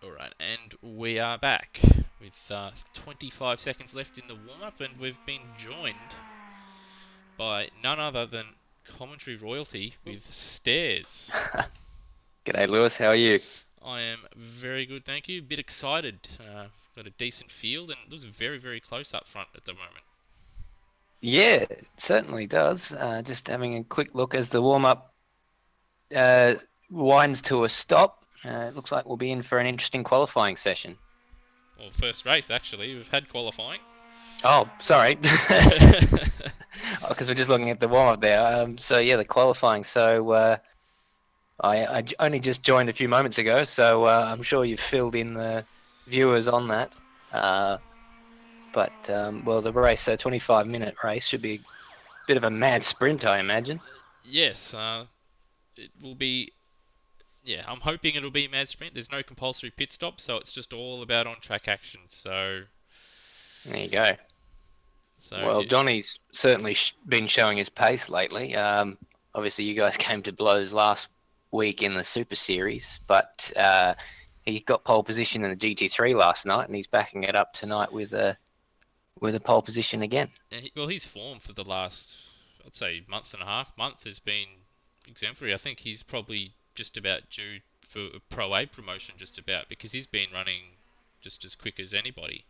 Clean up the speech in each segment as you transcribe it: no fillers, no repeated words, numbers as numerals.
Alright, and we are back with 25 seconds left in the warm-up, and we've been joined by none other than commentary royalty with Stairs. G'day, Lewis. How are you? I am very good, thank you. A bit excited. Got a decent field, and it looks very, very close up front at the moment. Yeah, it certainly does. Just having a quick look as the warm-up winds to a stop. It looks like we'll be in for an interesting qualifying session. Well, first race, actually. We've had qualifying. Oh, sorry. Because we're just looking at the warm-up there. So, yeah, the qualifying. So, I only just joined a few moments ago, so I'm sure you've filled in the viewers on that. Well, the race, so 25-minute race, should be a bit of a mad sprint, I imagine. Yes, it will be. Yeah, I'm hoping it'll be a mad sprint. There's no compulsory pit stop, so it's just all about on-track action. So There you go. So Well, Johnny's certainly been showing his pace lately. Obviously, you guys came to blows last week in the Super Series, but he got pole position in the GT3 last night, and he's backing it up tonight with a pole position again. Well, his form for the last, I'd say, month and a half, has been exemplary. I think he's probably just about due for a Pro A promotion, just about, because he's been running just as quick as anybody.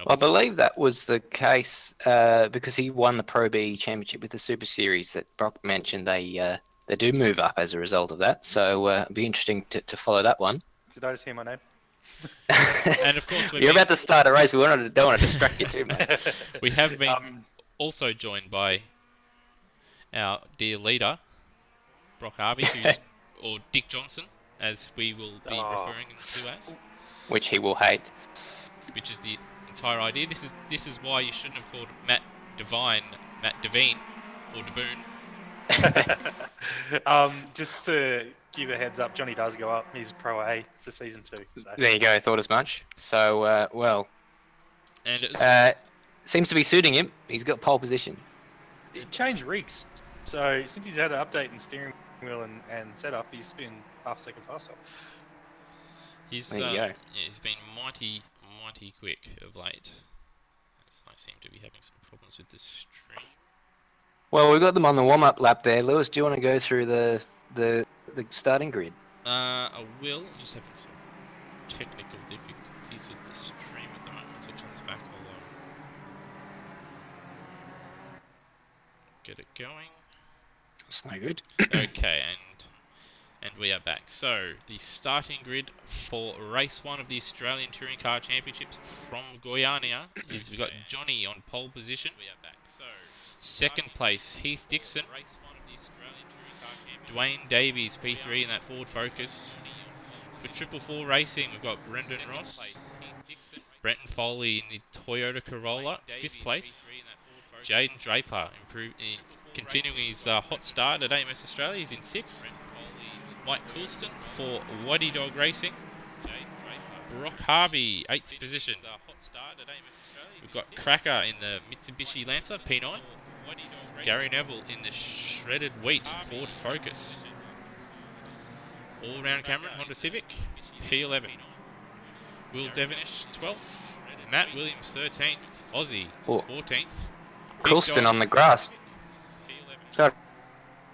I believe that was the case because he won the Pro B Championship with the Super Series that Brock mentioned. They do move up as a result of that, so it'll be interesting to follow that one. Did I just hear my name? And of course, you're about to start a race. We don't want to distract you too much. We have been also joined by our dear leader, Brock Harvey, or Dick Johnson, as we will be referring to as. Which he will hate. Which is the entire idea. This is why you shouldn't have called Matt Devine, Matt Devine, or DeBoon. Just to give a heads up, Johnny does go up. He's Pro A for season 2. So. There you go. I thought as much. So well, and seems to be suiting him. He's got pole position. He changed rigs, so since he's had an update in steering wheel and setup, he's been half a second faster. He's been mighty quick of late. I seem to be having some problems with this stream. Well, we've got them on the warm-up lap there. Lewis, do you want to go through the starting grid? I will. I'm just having some technical difficulties with the stream at the moment. Once it comes back, I'll get it going. That's no good. Okay, and we are back. So, the starting grid for race 1 of the Australian Touring Car Championships from Goiania is, we've got Johnny on pole position. We are back. So, second place, Heath Dixon. Dwayne Davies, P3 in that Ford Focus. For Triple 4 Racing, we've got Brendan Ross. Brenton Foley in the Toyota Corolla, 5th place. Jaden Draper, continuing his hot start at AMS Australia, he's in 6th. Mike Coulston for Waddy Dog Racing. Brock Harvey, 8th position. We've got Cracker in the Mitsubishi Lancer, P9. Gary Neville in the Shredded Wheat Ford Focus. All-round Cameron, Honda Civic, P11. Will Devonish, 12th. Matt Williams, 13th. Aussie, 14th. Coulston on the grass. Sorry.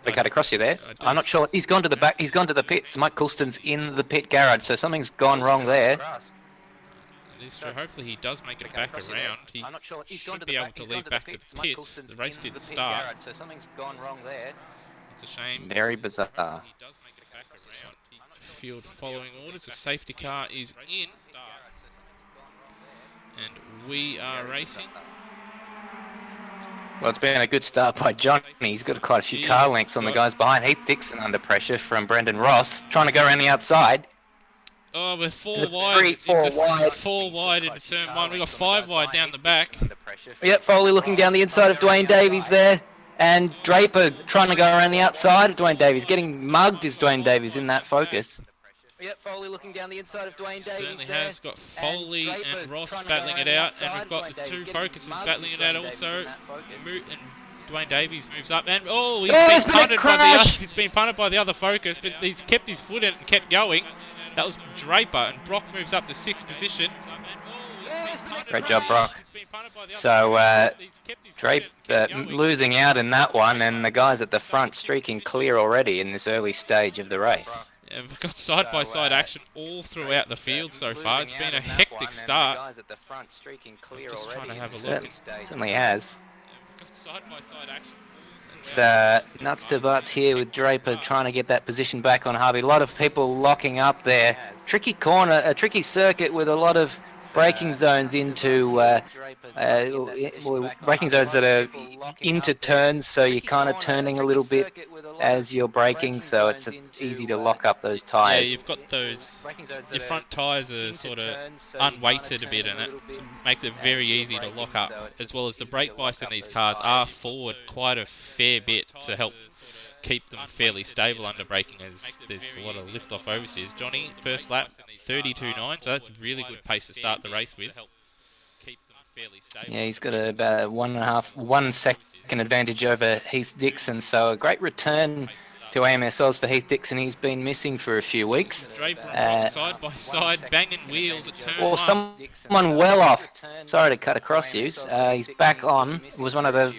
I cut across you there. I'm not sure. He's gone to the back. He's gone to the pits. Mike Coulston's in the pit garage, so something's gone wrong there. That is true. Hopefully he does make it back around. He should be able to leave back to the pits. The race didn't start. So something's gone wrong there. It's a shame. Very bizarre. He does make it back around. Field following orders. The safety car is in. And we are racing. Well, it's been a good start by Johnny. He's got quite a few car lengths on the guys behind. Heath Dixon under pressure from Brendan Ross, trying to go around the outside. Oh, we're 4 wide. 4 wide into turn 1. We've got 5 wide down the back. Yep, Foley looking down the inside of Dwayne Davies there. And Draper trying to go around the outside of Dwayne Davies. Getting mugged is Dwayne Davies in that Focus. Yep, Foley looking down the inside of Dwayne Davies. Certainly has got Foley and Ross battling it out, and we've got the 2 Focuses battling it out also. And Dwayne Davies moves up, and he's been punted by the other Focus, but he's kept his foot in and kept going. That was Draper, and Brock moves up to 6th position. Great job, Brock. So Draper losing out in that one, and the guys at the front streaking clear already in this early stage of the race. And we've got side-by-side action all throughout the field so far. It's been a hectic start. I'm just trying to have a look. Certainly has. We've got side-by-side action. It's nuts to butts here with Draper trying to get that position back on Harvey. A lot of people locking up there. Tricky corner, a tricky circuit with a lot of braking zones into braking zones that are into turns, so you're kind of turning a little bit as you're braking, so it's easy to lock up those tyres. Yeah, you've got those, your front tyres are sort of unweighted a bit, and that makes it very easy to lock up, as well as the brake bites in these cars are forward quite a fair bit to help keep them fairly stable under braking, as there's a lot of lift off oversteers. Johnny, first lap, 32.9, so that's a really good pace to start the race with. Yeah, he's got about 1 second advantage over Heath Dixon, so a great return to AMS Oz for Heath Dixon. He's been missing for a few weeks. Draper and Brock side by side, banging wheels at turn 1. Someone well off. Sorry to cut across you. He's back on. It was one of the.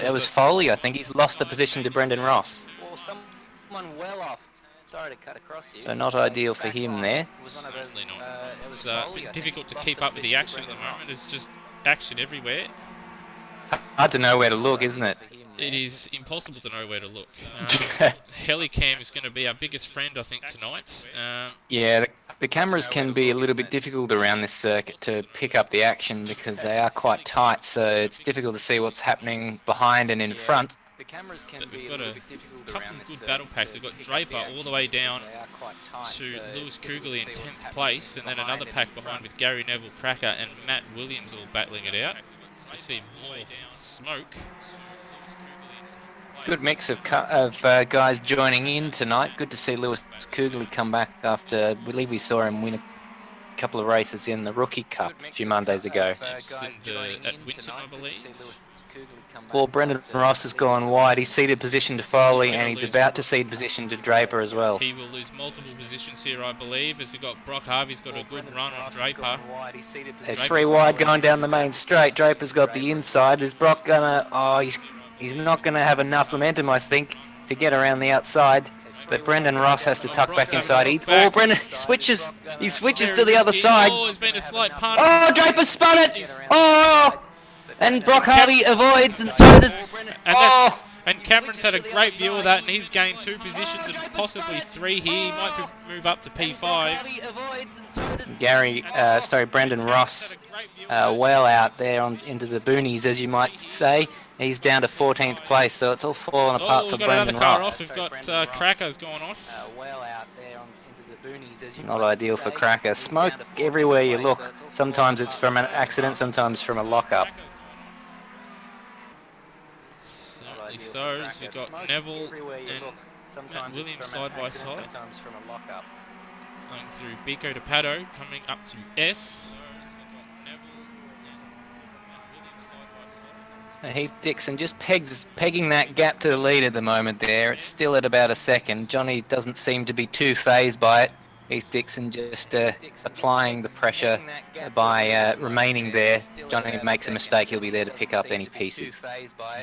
It was Foley, I think. He's lost the position to Brendan Ross. Someone well off. Sorry to cut across you. So not ideal for him there. Certainly not. It's been difficult to keep up with the action at the moment. There's just action everywhere. Hard to know where to look, isn't it? It is impossible to know where to look. Helicam is going to be our biggest friend, I think, tonight. Yeah, the cameras can be a little bit difficult around this circuit to pick up the action because they are quite tight, so it's difficult to see what's happening behind and in front. But we've got a couple of good battle packs. We've got Draper all the way down to Lewis Kugeley in 10th place, and then another pack behind with Gary Neville, Cracker, and Matt Williams all battling it out. So you see more smoke. Good mix of guys joining in tonight. Good to see Lewis Kugeley come back after, I believe we saw him win a couple of races in the Rookie Cup a few Mondays ago. At Winton, I believe. Well, Brendan Ross has gone wide. He's ceded position to Foley, and he's about to cede position to Draper as well. He will lose multiple positions here, I believe, as we've got Brock Harvey's got a good run on Draper. They're 3 wide going down the main straight. Draper's got the inside. Is Brock gonna... Oh, he's not going to have enough momentum, I think, to get around the outside. But Brendan Ross has to tuck back inside. Brendan switches. He switches to the other side. Oh, there's been a slight punt. Oh, Draper spun it. Oh, and Brock Harvey avoids, and so does. And Cameron's had a great view of that, and he's gained 2 positions and possibly 3 here. He might move up to P5. Brendan Ross, well out there into the boonies, as you might say. He's down to 14th place, so it's all falling apart for Brendan Ross. We've got Crackers going off. Not ideal for Cracker. Smoke everywhere you look. Sometimes it's from an accident, sometimes from a lockup. Certainly so, as we've got Neville and Matt Williams side by side. Going through Bico to Pato, coming up to S. Heath Dixon just pegging that gap to the lead at the moment there. It's still at about a second. Johnny doesn't seem to be too phased by it. Heath Dixon just applying the pressure by remaining there. Johnny makes a mistake, he'll be there to pick up any pieces.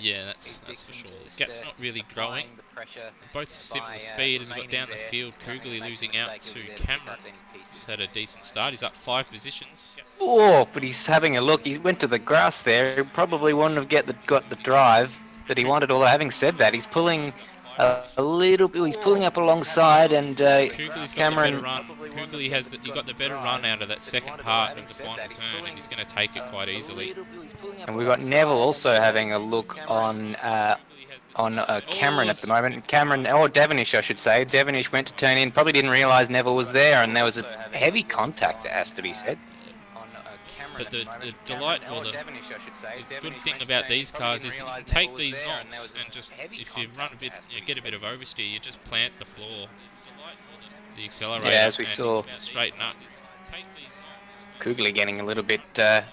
Yeah, that's for sure. The gap's not really growing. They're both similar speed as we got down the field. Kugeley losing out to Cameron. He's had a decent start. He's up 5 positions. Oh, but he's having a look. He went to the grass there. He probably wouldn't have got the drive that he wanted. Although having said that, he's pulling a little bit. He's pulling up alongside, and Kugeley's Cameron. got the better run. Kugeley he got the better run out of that second part of the final turn, and he's going to take it quite easily. And we've got Neville also having a look on Cameron at the moment. Devonish, I should say. Devonish went to turn in, probably didn't realise Neville was there, and there was a heavy contact, it has to be said. But the delight, or the good thing about these cars is you can take these knocks and just, if you run a bit, get a bit of oversteer, you just plant the floor, the accelerator, as we saw, straighten up. Kugeley getting a little bit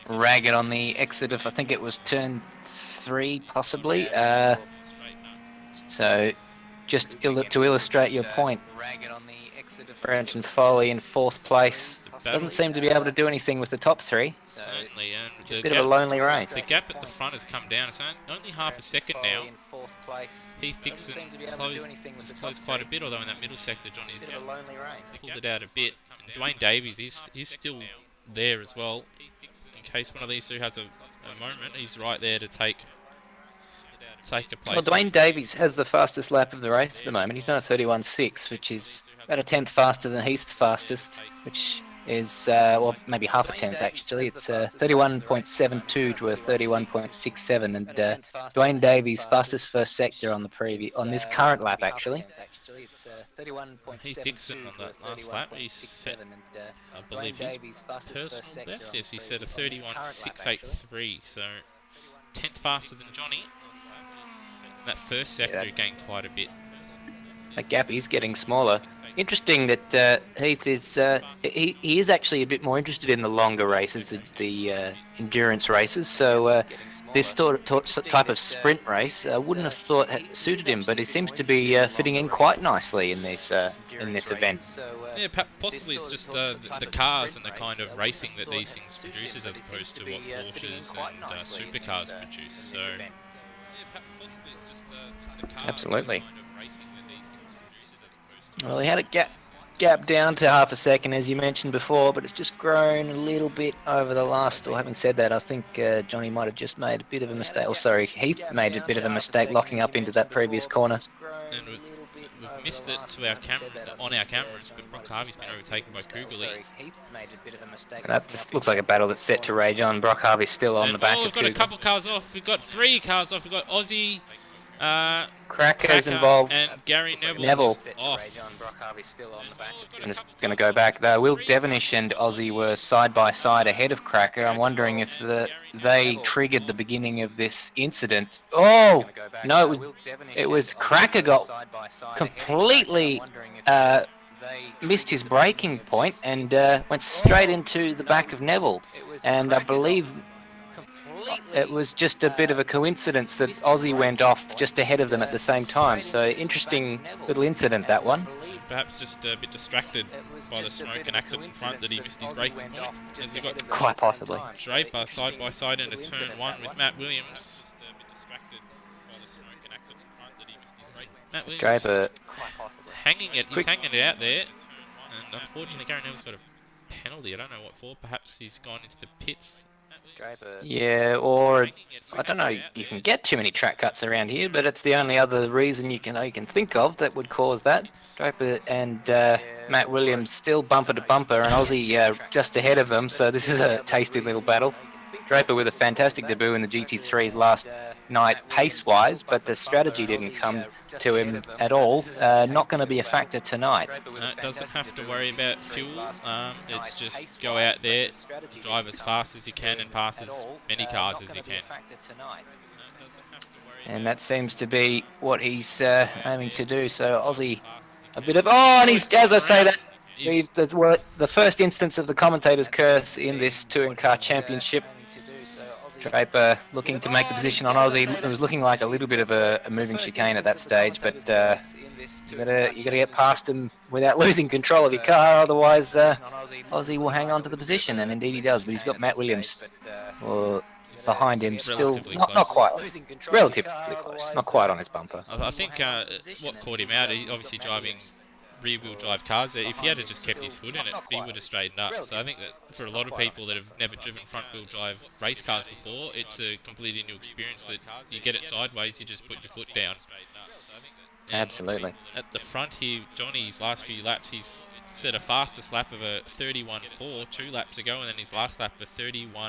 ragged on the exit of, I think it was turn 3 possibly. So just to illustrate your point. Brenton Foley in 4th place. Doesn't seem to be able to do anything with the top 3. Certainly, and It's a bit of a lonely race. The gap at the front has come down. It's only half a second now. Heath Dixon has closed quite a bit, although in that middle sector, Johnny's pulled it out a bit. And Dwayne Davies, he's still there as well. In case one of these two has a moment, he's right there to take a place. Well, Dwayne Davies has the fastest lap of the race at the moment. He's done a 31.6, which is about a tenth faster than Heath's fastest, which is, well, maybe half a tenth actually. It's 31.72 to a 31.67, and Dwayne Davies' fastest first sector on this current lap actually. Heath Dixon on that last lap, he set, I believe, his personal best. Yes, he set a 31.683, so 10th faster than Johnny. That first sector gained quite a bit. That gap is getting smaller. Interesting that Heath is he is actually a bit more interested in the longer races, the endurance races. So this type of sprint race wouldn't have thought suited him, but he seems to be fitting in quite nicely in this event. Yeah, possibly it's just the cars and the kind of racing that these things produces, as opposed to what Porsches and supercars produce. So. Absolutely. Well, he had a gap down to half a second, as you mentioned before, but it's just grown a little bit over the last. Or having said that, I think Johnny might have just made a bit of a mistake. Or sorry, Heath made a bit of a mistake locking up into that previous corner. And we've missed it to our on our cameras, but Brock Harvey's been overtaken by Kugeli. And that just looks like a battle that's set to rage on. Brock Harvey's still on the back of we've got a couple cars off. We've got 3 cars off. We've got Aussie. Cracker's involved. And Gary Neville off. I'm just going to go back there. Will Devonish and Aussie were side by side ahead of Cracker. I'm wondering if they triggered the beginning of this incident. Oh no, it was Cracker got completely missed his braking point and went straight into the back of Neville. And I believe it was just a bit of a coincidence that Aussie went off just ahead of them at the same time. So interesting little incident, that one. Perhaps just a bit distracted by the smoke and accident in front that he missed his braking point. As you got quite possibly Draper side by side into turn 1 with Matt Williams. Matt Williams Draper he's hanging it out there, and unfortunately Gary Neville's got a penalty. I don't know what for. Perhaps he's gone into the pits. Yeah, or I don't know. You can get too many track cuts around here, but it's the only other reason you can think of that would cause that. Draper and Matt Williams still bumper to bumper, and Aussie just ahead of them. So this is a tasty little battle. Draper with a fantastic debut in the GT3's last night pace-wise, but the strategy didn't come to him at all. Not going to be a factor tonight. Doesn't have to worry about fuel. It's just go out there, drive as fast as you can, and pass as many cars as you can. And that seems to be what he's aiming to do. So Aussie, a bit of and he's, as I say that, the first instance of the commentator's curse in this touring car championship. Draper looking to make the position on Aussie. It was looking like a little bit of a moving chicane at that stage, but you gotta get past him without losing control of your car. Otherwise, Aussie will hang on to the position, and indeed he does. But he's got Matt Williams behind him, still not quite, relatively close, not quite on his bumper. I think what caught him out, he obviously driving rear-wheel drive cars. If he had just kept his foot in it, he would have straightened up. So I think that for a lot of people that have never driven front-wheel drive race cars before, it's a completely new experience that you get it sideways, you just put your foot down. And absolutely. At the front here, Johnny's last few laps, he's set a fastest lap of a 31.4 2 laps ago, and then his last lap of 31.49.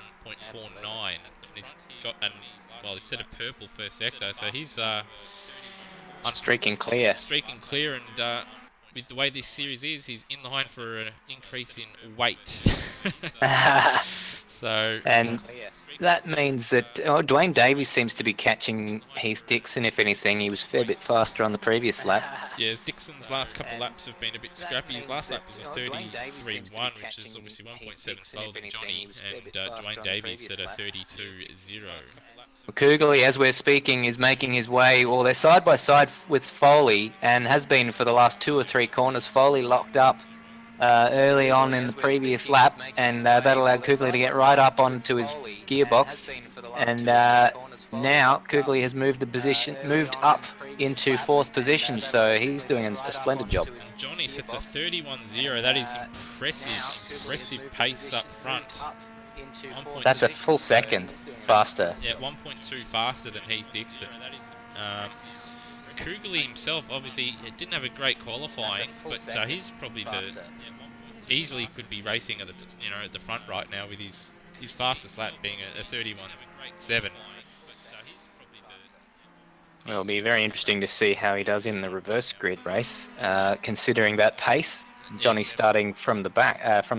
And he's set a purple first sector, so he's streaking clear. And with the way this series is, he's in line for an increase in weight. And that means that Dwayne Davies seems to be catching Heath Dixon. If anything, he was a fair bit faster on the previous lap. Yeah, Dixon's last couple of laps have been a bit scrappy. His last lap was a 33.1, which is obviously 1.7 slower than Johnny, and Dwayne Davies at a 32.0. Kugeli, as we're speaking, is making his way, or they're side by side with Foley, and has been for the last 2 or 3 corners. Foley locked up early on in the previous lap, and that allowed Kugli to get right up onto his gearbox. And now Kugli has moved up into 4th position, so he's doing a splendid job. Johnny sets a 31.0. That is impressive pace up front. That's a full second faster. Yeah, 1.2 faster than Heath Dixon. Kugli himself obviously didn't have a great qualifying, but he's probably easily could be racing at the front right now with his fastest lap being a 31.7. Well, it'll be very interesting to see how he does in the reverse grid race, considering that pace. Johnny's starting from the back. If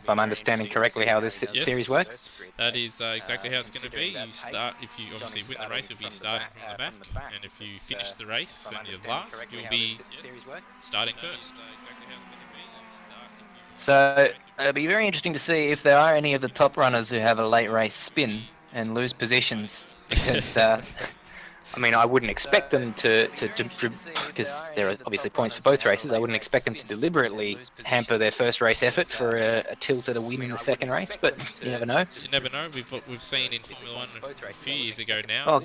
I'm understanding correctly how this series works. That is exactly how it's going to be. You start, if you obviously win the race, you'll be starting from the back, and if you finish the race and you're last, you'll be starting first. So it'll be very interesting to see if there are any of the top runners who have a late race spin and lose positions, because I mean, I wouldn't expect them to because there are obviously points for both races. I wouldn't expect them to deliberately hamper their first race effort for a tilt at a win in the second race, but you never know. You never know. We've seen in Formula 1 a few years ago now. Oh,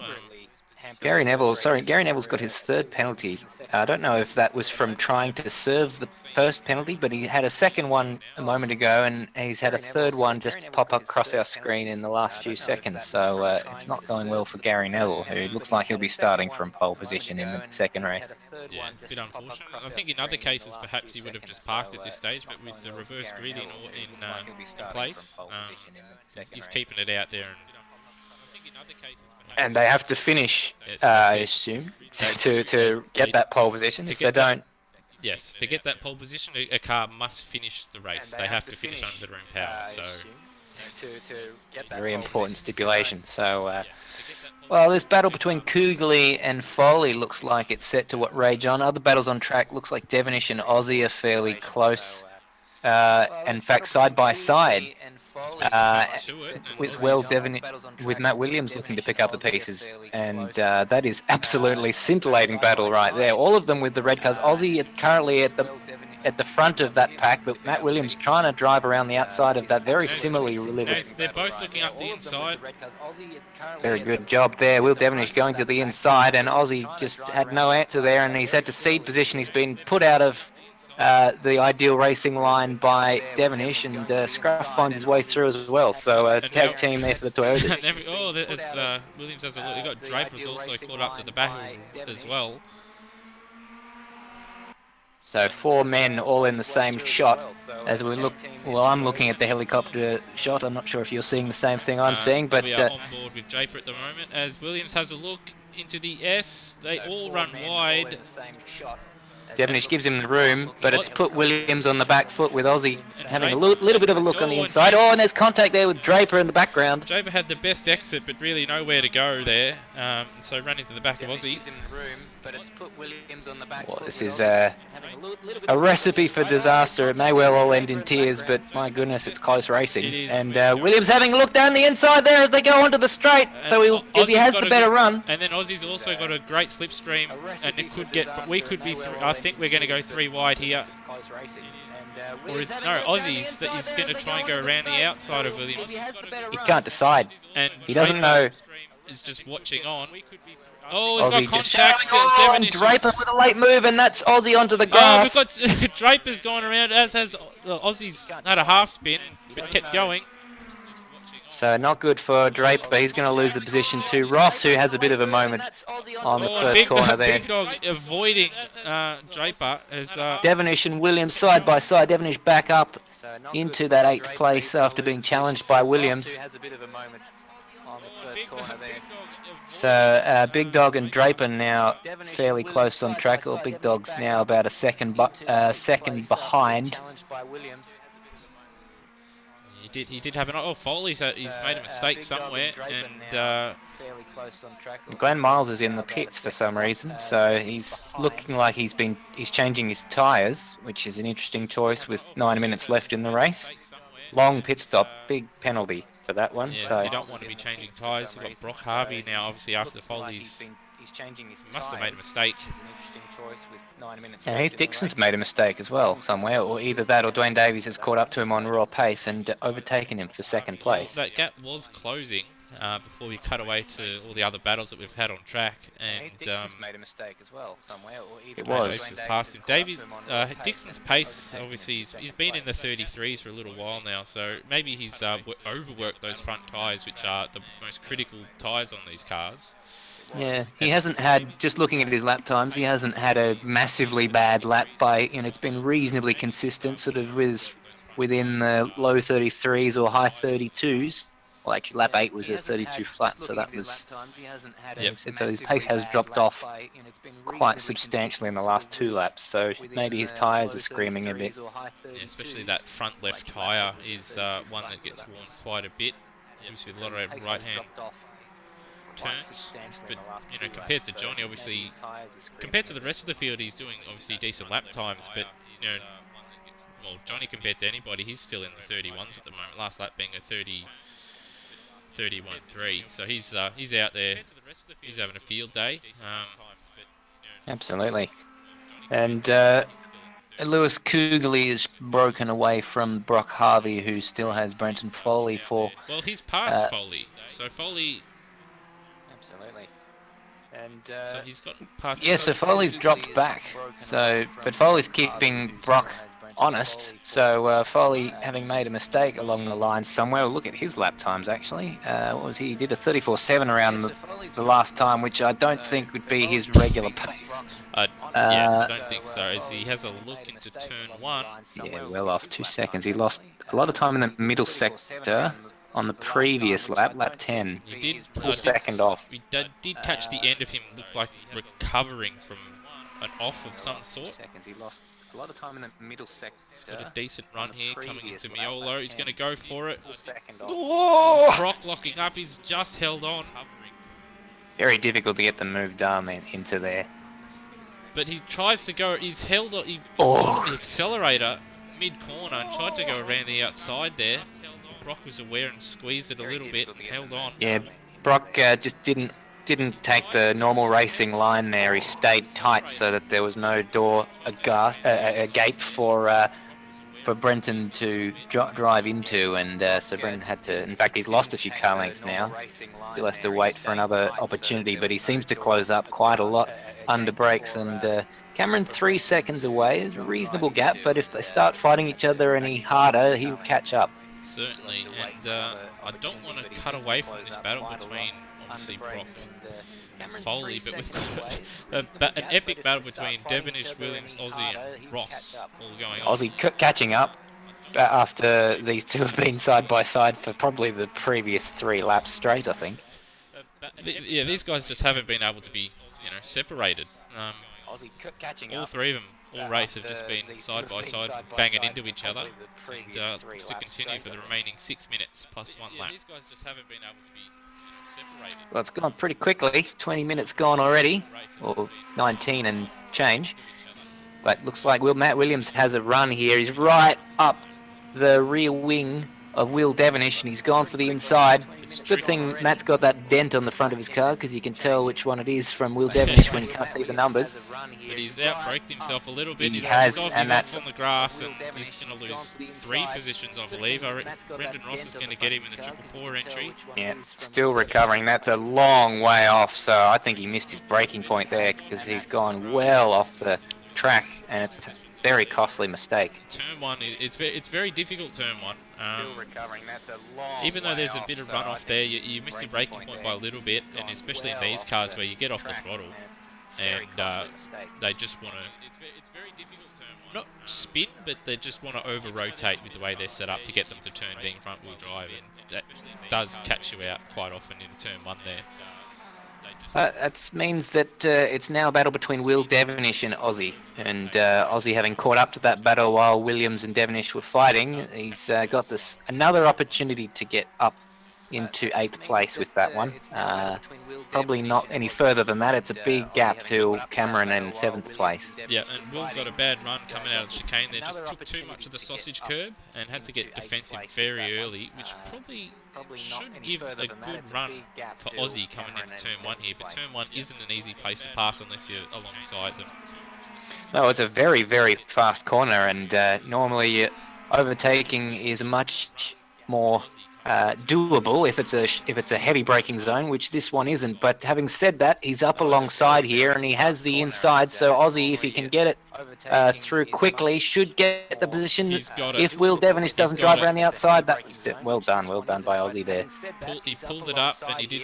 Gary Neville's got his 3rd penalty. I don't know if that was from trying to serve the first penalty, but he had a second one a moment ago, and he's had a 3rd one just pop up across our screen in the last few seconds. So it's not going well for Gary Neville, who looks like he'll be starting from pole position in the second race. Yeah, a bit unfortunate. I think in other cases perhaps he would have just parked at this stage, but with the reverse grid in place, he's keeping it out there. And they have to finish, I assume, to get that pole position. If they don't... Yes, to get that pole position, a car must finish the race. They have to finish under their own power. So, very important stipulation. So, well, this battle between Kugli and Foley looks like it's set to rage on. Other battles on track looks like Devonish and Aussie are fairly close. In fact, side by side. With Matt Williams looking to pick up the pieces, and that is absolutely scintillating battle right there. All of them with the red cars. Aussie currently at the front of that pack, but Matt Williams trying to drive around the outside of that very similarly delivered. They're both looking up the inside. Very good job there. Will Devonish going to the inside, and Aussie just had no answer there, and he's had to cede position. He's been put out of the ideal racing line by Devonish, and Scruff finds his way through as well. So tag team there for the Toyotas. Williams has a look. You've got Draper's also caught up to the back as well. So 4 men all in the same shot as we look. Well, I'm looking at the helicopter shot. I'm not sure if you're seeing the same thing I'm seeing, but we are on board with Draper at the moment as Williams has a look into the S. They all run wide. Devonish gives him the room, but it's put Williams on the back foot with Aussie having a little bit of a look on the inside. Oh, and there's contact there with Draper in the background. Draper had the best exit, but really nowhere to go there. So ran into the back of Aussie. Well, this is a recipe for disaster. It may well all end in tears, but my goodness, it's close racing. And Williams having a look down the inside there as they go onto the straight. So if he has the better run. And then Aussie's also got a great slipstream, and it could get. But we could be. I think we're going to go 3 wide here. Or is Aussie's that is going to try and go around the outside of Williams. He can't decide. And he doesn't know. Is just watching on. Oh, he's got contact. Draper with a late move, and that's Aussie onto the grass. Oh, we've got Draper's going around, as has Aussie's had a half spin, but kept going. So not good for Draper. He's going to lose the position to Ross, who has a bit of a moment on the first corner there. Big Dog avoiding Draper as Devonish and Williams side by side. Devonish back up into that 8th place after being challenged by Williams. So Big Dog and Draper now fairly close on track. Or Big Dog's now about a second behind. He did have an. Oh, Foley's he's made a mistake somewhere, and Glenn Miles is in the pits for some reason, so he's looking like he's changing his tyres, which is an interesting choice with 9 minutes left in the race. Long pit stop, big penalty for that one. Yeah, so you don't want to be changing tyres. You've got Brock Harvey now, obviously after Foley's Must have made a mistake. And Heath Dixon's made a mistake as well somewhere, or either that or Dwayne Davies has caught up to him on raw pace and overtaken him for second place. Well, that gap was closing before we cut away to all the other battles that we've had on track, and Dixon's made a mistake as well somewhere, or either it was past him. Dixon's pace, obviously, he's been in the 33s for a little while now, so maybe he's overworked those front tyres, which are the most critical tyres on these cars. Yeah, he hasn't had, just looking at his lap times, he hasn't had a massively bad lap by, it's been reasonably consistent, sort of within the low 33s or high 32s. Well, actually, lap 8 was a 32 flat, so that was... Yep. So his pace has dropped off quite substantially in the last 2 laps, so maybe his tyres are screaming a bit. Yeah, especially that front left tyre is one that gets worn quite a bit. Obviously, a lot of right-hand turns, but compared to Johnny, obviously, compared to the rest of the field, he's doing obviously decent lap times, but well, Johnny compared to anybody, he's still in the 31s at the moment. Last lap being a 31.3, so he's out there, he's having a field day. Absolutely. And Lewis Kugeley is broken away from Brock Harvey, who still has Brenton Foley for... Well, he's past Foley, so Foley... Absolutely. And so he's got past... Yeah, so Foley's dropped back. But Foley's keeping Brock honest. So Foley, having made a mistake along the line somewhere, look at his lap times actually. What was he? He did a 34.7 around the last time, which I don't think would be his regular pace. Yeah, I don't think so, as he has a look into turn 1. Yeah, well off 2 seconds. He lost a lot of time in the middle sector on the previous lap, lap 10. He did full second off. We did catch the end of him, looked like recovering from an off of some sort. He lost a lot of time in the middle sector. He's got a decent run here coming into Miolo. He's going to go for it. Oh! Brock locking up. He's just held on. Very difficult to get the move done into there. But he tries to go. He's held on. He Oh! the accelerator mid corner and tried to go around the outside there. Brock was aware and squeezed it a little bit. Held on. Yeah, Brock just didn't take the normal racing line there. He stayed tight so that there was no door, a gate for Brenton to drive into, and so Brenton had to. In fact, he's lost a few car lengths now. Still has to wait for another opportunity, but he seems to close up quite a lot under brakes. And Cameron 3 seconds away is a reasonable gap, but if they start fighting each other any harder, he'll catch up. Certainly, and I don't want to cut away from this battle between obviously Brock and Foley, but we've got an epic battle between Devonish, Williams, Aussie and Ross all going on. Aussie catching up after these two have been side by side for probably the previous 3 laps straight, I think. Yeah, these guys just haven't been able to be, separated. All 3 of them, all race, have just been side by side, banging into each other, and looks to continue for the remaining 6 minutes plus 1 lap. These guys just haven't been able to be separated. Well, it's gone pretty quickly. 20 minutes gone already, or 19 and change. But looks like Matt Williams has a run here. He's right up the rear wing of Will Devonish, and he's gone for the inside. Good thing Matt's got that dent on the front of his car, because you can tell which one it is from Will Devonish when you can't see the numbers. But he's outbraked himself a little bit. He has, off, and that's off on the grass, and he's going to lose 3 positions, I believe. Brendan Ross is going to get him in the 444 entry. Yeah, still recovering. That's a long way off, so I think he missed his braking point there, because he's gone well off the track, and it's a very costly mistake. Turn 1, it's very difficult turn 1. Still recovering. That's a long even though there's a bit of runoff there, you missed your braking point by a little bit, and especially in these cars where you get off the throttle, and they just want to, it's very difficult turn 1. Not spin, but they just want to over-rotate with the way they're set up to get them to turn being front-wheel drive, and that does catch you out quite often in turn 1 there. That means that it's now a battle between Will Devonish and Aussie, and Aussie having caught up to that battle while Williams and Devonish were fighting, he's got another opportunity to get up into 8th place with that one. Probably not any further than that. It's a big gap to Cameron in 7th place. Yeah, and Will got a bad run coming out of the chicane there. Just took too much of the sausage curb and had to get defensive very early, which probably should give a good run for Aussie coming into turn 1 here. But turn 1 isn't an easy place to pass unless you're alongside them. No, it's a very, very fast corner, and normally overtaking is much more doable if it's a heavy braking zone, which this one isn't. But having said that, he's up alongside here, and he has the inside. So Aussie, if he can get it through quickly, should get the position. If Will Devonish doesn't drive around the outside, that was well done by Aussie there. He pulled it up, and he did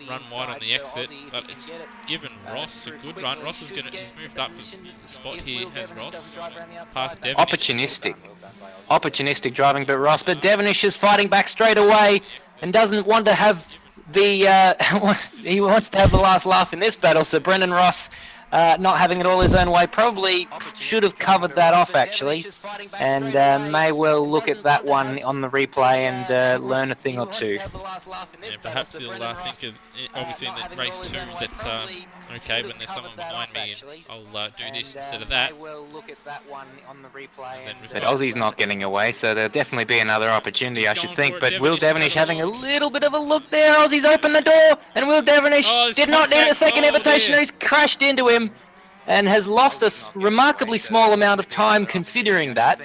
run wide on the exit, but it's given Ross a good run. Ross he's moved up the spot here. Has Ross past Devonish. Opportunistic driving, but Devonish is fighting back straight away and doesn't want to have he wants to have the last laugh in this battle. So Brendan Ross, not having it all his own way, probably should have covered that off actually, and may well look at that one on the replay and learn a thing or two. Yeah, perhaps he'll think of, obviously in the race 2, that okay, when there's someone behind me, I'll do this instead of that. But Aussie's not getting away, so there'll definitely be another opportunity, I should think. But Will Devonish having a little bit of a look there. Aussie's opened the door, and Will Devonish did not need a second invitation. He's crashed into him and has lost a remarkably small amount of time considering that.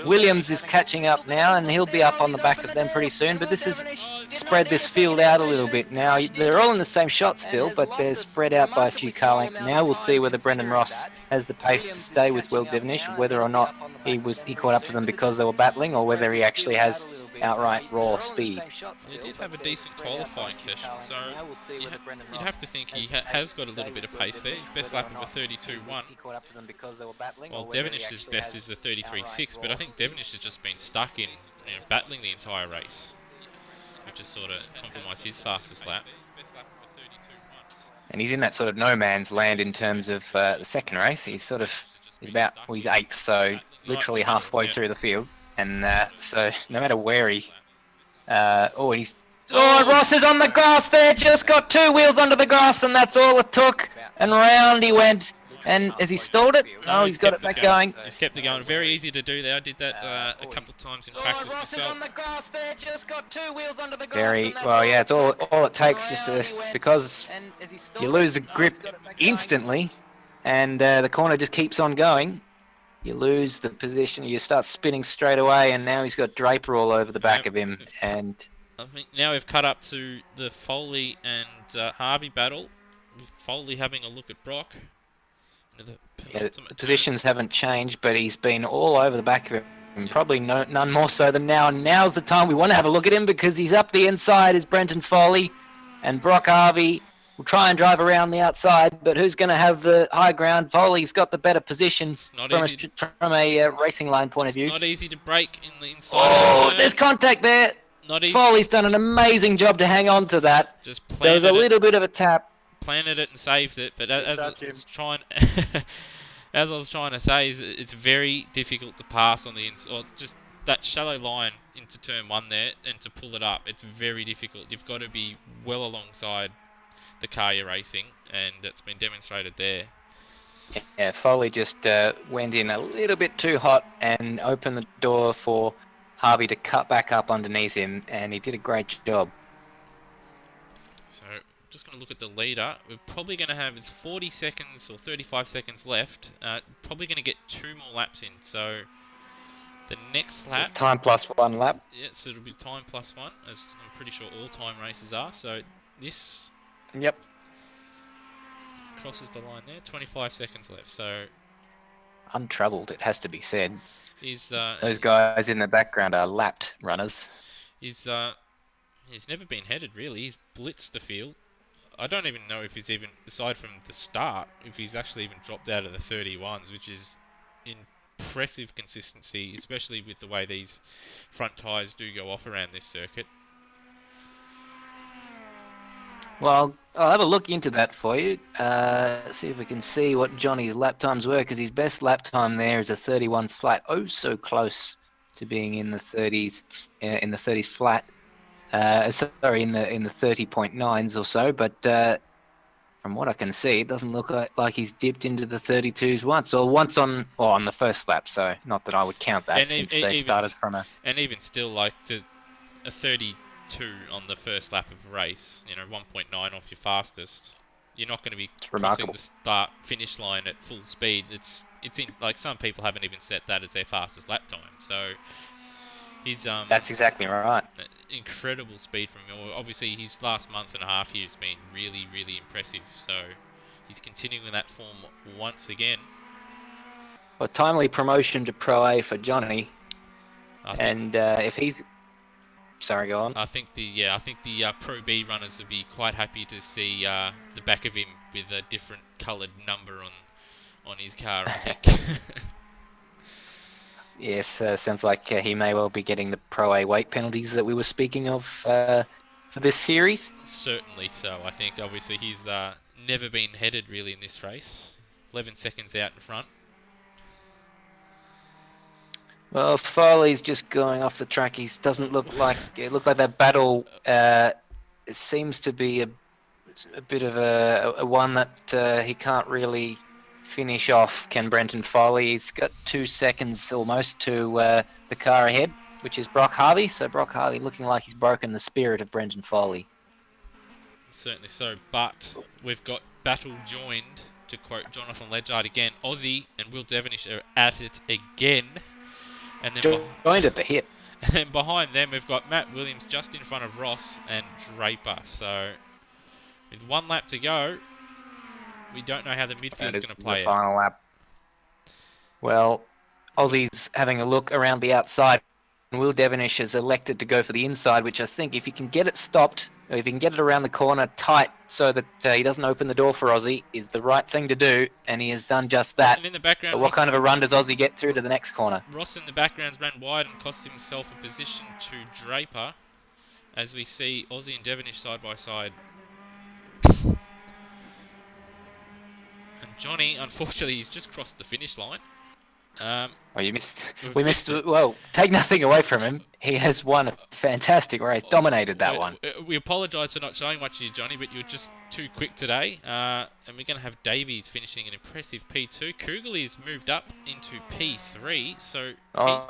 Williams is catching up now, and he'll be up on the back of them pretty soon. But this has spread this field out a little bit now. They're all in the same shot still, but they're spread out by a few car lengths. Now we'll see whether Brendan Ross has the pace to stay with Will Devonish, whether or not he caught up to them because they were battling, or whether he actually has outright raw speed. He did have a decent qualifying session, so you'd have to think he has got a little bit of pace there. His best lap of a 32.1. While Devonish's best is a 33.6, but I think Devonish has just been stuck in battling the entire race, which has sort of compromised his fastest lap. And he's in that sort of no man's land in terms of the second race. He's 8th, so literally halfway through the field. And so no matter where he... Ross is on the grass there, just got 2 wheels under the grass, and that's all it took. And round he went. And has he stalled it? No, he's got it back going. He's kept it going. Very easy to do there. I did that a couple of times in practice Ross myself. is on the grass there, just got 2 wheels under the grass. It's all it takes just to... Because you lose the grip instantly, and the corner just keeps on going. You lose the position, you start spinning straight away, and now he's got Draper all over the back of him. And I think now we've cut up to the Foley and Harvey battle, with Foley having a look at Brock. The positions haven't changed, but he's been all over the back of him. Probably none more so than now. And now's the time we want to have a look at him, because he's up the inside is Brenton Foley, and Brock Harvey will try and drive around the outside, but who's going to have the high ground? Foley's got the better position from a racing line point of view. It's not easy to break in the inside. There's contact there. Not easy. Foley's done an amazing job to hang on to that. There was a little bit of a tap. Planted it and saved it, but as I was trying to say, it's very difficult to pass on the inside, or just that shallow line into turn 1 there, and to pull it up, it's very difficult. You've got to be well alongside the car you're racing, and it's been demonstrated there. Yeah, Foley just went in a little bit too hot and opened the door for Harvey to cut back up underneath him, and he did a great job. So, just going to look at the leader. We're probably going to have, it's 40 seconds or 35 seconds left. Probably going to get 2 more laps in. So, the next lap... It's time plus 1 lap. Yeah, so it'll be time plus 1, as I'm pretty sure all time races are. So, this... Yep. Crosses the line there. 25 seconds left. So untroubled, it has to be said. Those guys in the background are lapped runners. He's never been headed really. He's blitzed the field. I don't even know if he's even, aside from the start, if he's actually even dropped out of the 31s, which is impressive consistency, especially with the way these front tyres do go off around this circuit. Well, I'll have a look into that for you. See if we can see what Johnny's lap times were, because his best lap time there is a 31 flat. Oh, so close to being in the 30s, flat. Sorry, in the 30.9s or so, but from what I can see, it doesn't look like he's dipped into the 32s once, or once on the first lap. So not that I would count that, And since they started from a. And even still, like a 32 on the first lap of a race, 1.9 off your fastest. You're not going to be crossing the start finish line at full speed. It's in, like, some people haven't even set that as their fastest lap time. So he's That's exactly right. Incredible speed from him. Obviously, his last month and a half here has been really, really impressive. So he's continuing that form once again. Well, timely promotion to Pro A for Johnny. And if he's, sorry, go on. I think the Pro B runners would be quite happy to see the back of him with a different coloured number on his car, I think. Yes, sounds like he may well be getting the Pro A weight penalties that we were speaking of for this series. Certainly so. I think obviously he's never been headed really in this race. 11 seconds out in front. Well, Foley's just going off the track. He doesn't look like that battle. It seems to be a bit of a one that he can't really finish off. Can Brenton Foley? He's got 2 seconds almost to the car ahead, which is Brock Harvey. So Brock Harvey looking like he's broken the spirit of Brenton Foley. Certainly so, but we've got battle joined, to quote Jonathan Ledyard again. Aussie and Will Devonish are at it again. And then joined at the hip. And then behind them, we've got Matt Williams just in front of Ross and Draper. So with 1 lap to go, we don't know how the midfield's going to play the final lap. Well, Aussie's having a look around the outside. Will Devonish has elected to go for the inside, which I think if he can get it stopped, or if he can get it around the corner tight so that he doesn't open the door for Aussie, is the right thing to do, and he has done just that. And in the background, but what kind of a run does Aussie get through to the next corner? Ross in the background's ran wide and cost himself a position to Draper, as we see Aussie and Devonish side by side. And Johnny, unfortunately, he's just crossed the finish line. We missed. Well, take nothing away from him. He has won a fantastic race, dominated that one. We apologise for not showing much of you, Johnny, but you're just too quick today. And we're going to have Davies finishing an impressive P2. Kugel's moved up into P3. So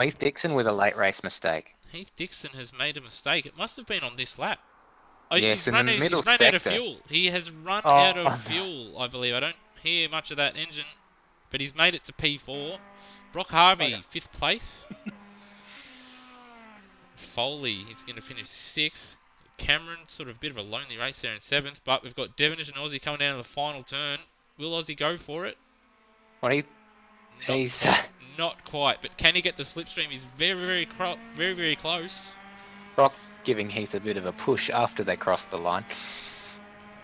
Heath Dixon with a late race mistake. Heath Dixon has made a mistake. It must have been on this lap. Yes, in the middle sector. He's run out of fuel. He has run out of fuel, I believe. I don't hear much of that engine, but he's made it to P4. Brock Harvey, 5th place. Foley, he's going to finish 6th. Cameron, sort of a bit of a lonely race there in 7th, but we've got Devonish and Aussie coming down to the final turn. Will Aussie go for it? Well, he's not quite, but can he get the slipstream? He's very, very close. Brock giving Heath a bit of a push after they cross the line.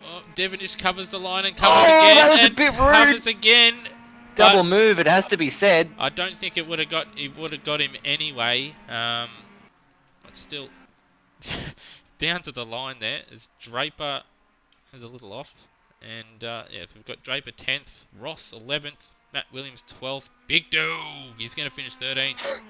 Oh, Devonish covers the line and covers again. That was a bit rude. Covers again. Double move, it has to be said. I don't think it would have got him anyway. But still, down to the line there as Draper has a little off, and we've got Draper 10th, Ross 11th, Matt Williams 12th. Big Dog, he's going to finish 13th.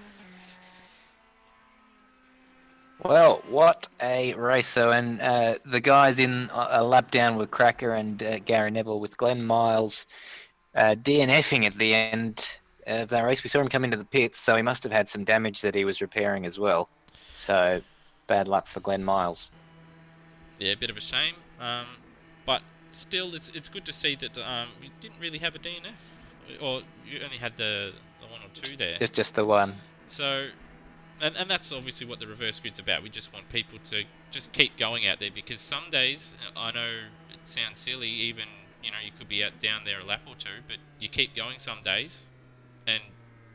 Well, what a racer, and the guys in a lap down with Cracker and Gary Neville with Glenn Miles. DNFing at the end of that race. We saw him come into the pits, so he must have had some damage that he was repairing as well. So, bad luck for Glenn Miles. Yeah, a bit of a shame. But still, it's good to see that you didn't really have a DNF. Or you only had the 1 or 2 there. Just the one. So, and that's obviously what the reverse grid's about. We just want people to just keep going out there, because some days, I know it sounds silly, even... you could be down there a lap or 2, but you keep going some days, and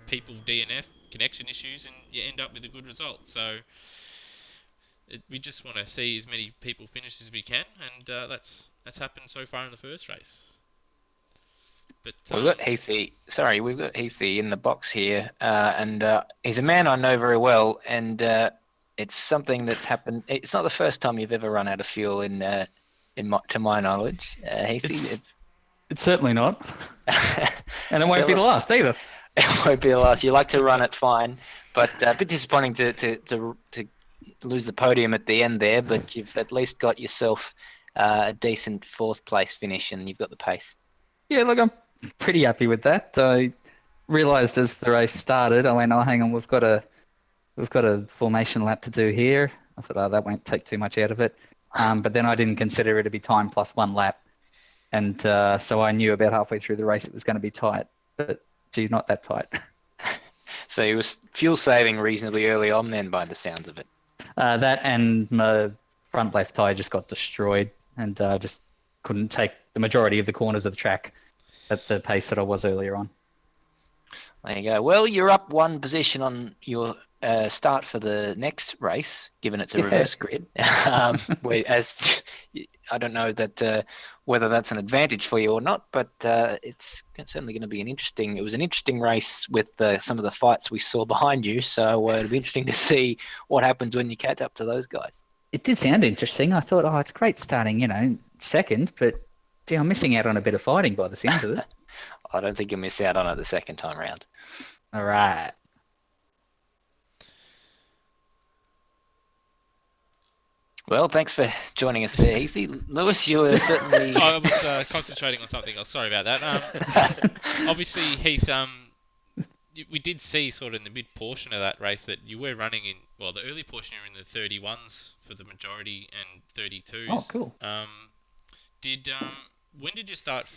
people DNF, connection issues, and you end up with a good result. So we just want to see as many people finish as we can, and that's happened so far in the first race. But we've got Heathy in the box here, and he's a man I know very well, and it's something that's happened. It's not the first time you've ever run out of fuel to my knowledge, Heathy. It's certainly not. And it won't be the last either. It won't be the last. You like to run it fine, but a bit disappointing to lose the podium at the end there, but you've at least got yourself a decent 4th place finish, and you've got the pace. Yeah, look, I'm pretty happy with that. I realised as the race started, I went, oh, hang on, we've got a formation lap to do here. I thought, oh, that won't take too much out of it. But then I didn't consider it to be time plus 1 lap. And so I knew about halfway through the race it was going to be tight. But, gee, not that tight. So you was fuel saving reasonably early on then, by the sounds of it. That and my front left tyre just got destroyed, and just couldn't take the majority of the corners of the track at the pace that I was earlier on. There you go. Well, you're up 1 position on your start for the next race, given it's a reverse grid. As I don't know that whether that's an advantage for you or not, but it's certainly going to be It was an interesting race with some of the fights we saw behind you. So it'll be interesting to see what happens when you catch up to those guys. It did sound interesting. I thought, oh, it's great starting, second, but gee, I'm missing out on a bit of fighting by the sounds of it. I don't think you'll miss out on it the second time round. All right. Well, thanks for joining us there, Heathy. Lewis, you were certainly... I was concentrating on something else. Sorry about that. Obviously, Heath, we did see sort of in the mid-portion of that race that you were running in... Well, the early portion you were in the 31s for the majority and 32s. Oh, cool. When did you start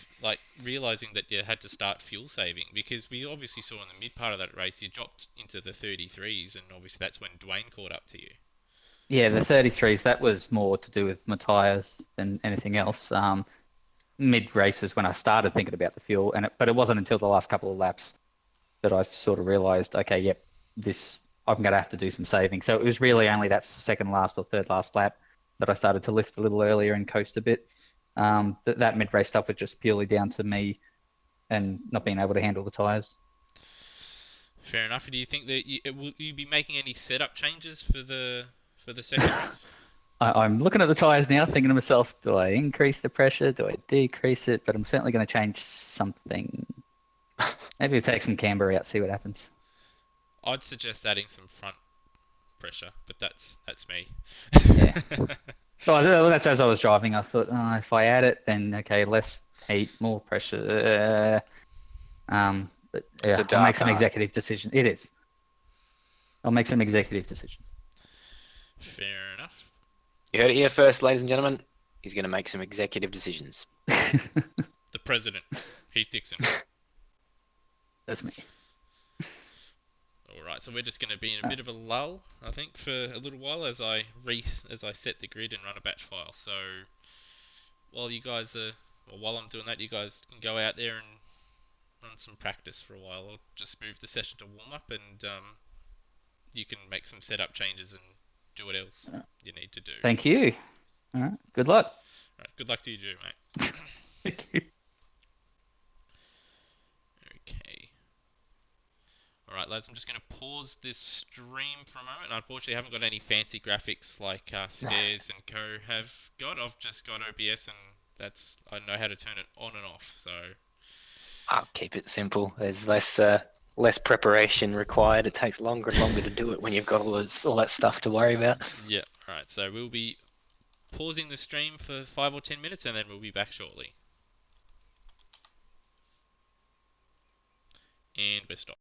realizing that you had to start fuel saving? Because we obviously saw in the mid part of that race you dropped into the 33s, and obviously that's when Dwayne caught up to you. Yeah, the 33s, that was more to do with my tyres than anything else. Mid races when I started thinking about the fuel, but it wasn't until the last couple of laps that I sort of realised, okay, yep, I'm going to have to do some saving. So it was really only that second last or third last lap that I started to lift a little earlier and coast a bit. That mid-race stuff was just purely down to me and not being able to handle the tyres. Fair enough. Do you think that will you be making any setup changes for the second race? I'm looking at the tyres now, thinking to myself, do I increase the pressure? Do I decrease it? But I'm certainly going to change something. Maybe we'll take some camber out, see what happens. I'd suggest adding some front pressure, but that's me. Yeah. Well, that's as I was driving. I thought, if I add it, then okay, less heat, more pressure. But yeah, I'll make some executive decision. It is. I'll make some executive decisions. Fair enough. You heard it here first, ladies and gentlemen. He's going to make some executive decisions. The president, Heath Dixon. That's me. Alright, so we're just going to be in a bit of a lull, I think, for a little while as I set the grid and run a batch file. So while I'm doing that, you guys can go out there and run some practice for a while. I'll just move the session to warm up, and you can make some setup changes and do what else you need to do. Thank you. All right. Good luck. All right, good luck to you too, mate. Thank you. Okay. Alright lads, I'm just going to pause this stream for a moment. Unfortunately I haven't got any fancy graphics like Stairs and Co have got. I've just got OBS, and I know how to turn it on and off, so... I'll keep it simple. There's less preparation required. It takes longer and longer to do it when you've got all that stuff to worry about. Yeah, alright, so we'll be pausing the stream for 5 or 10 minutes and then we'll be back shortly. And we're stopped.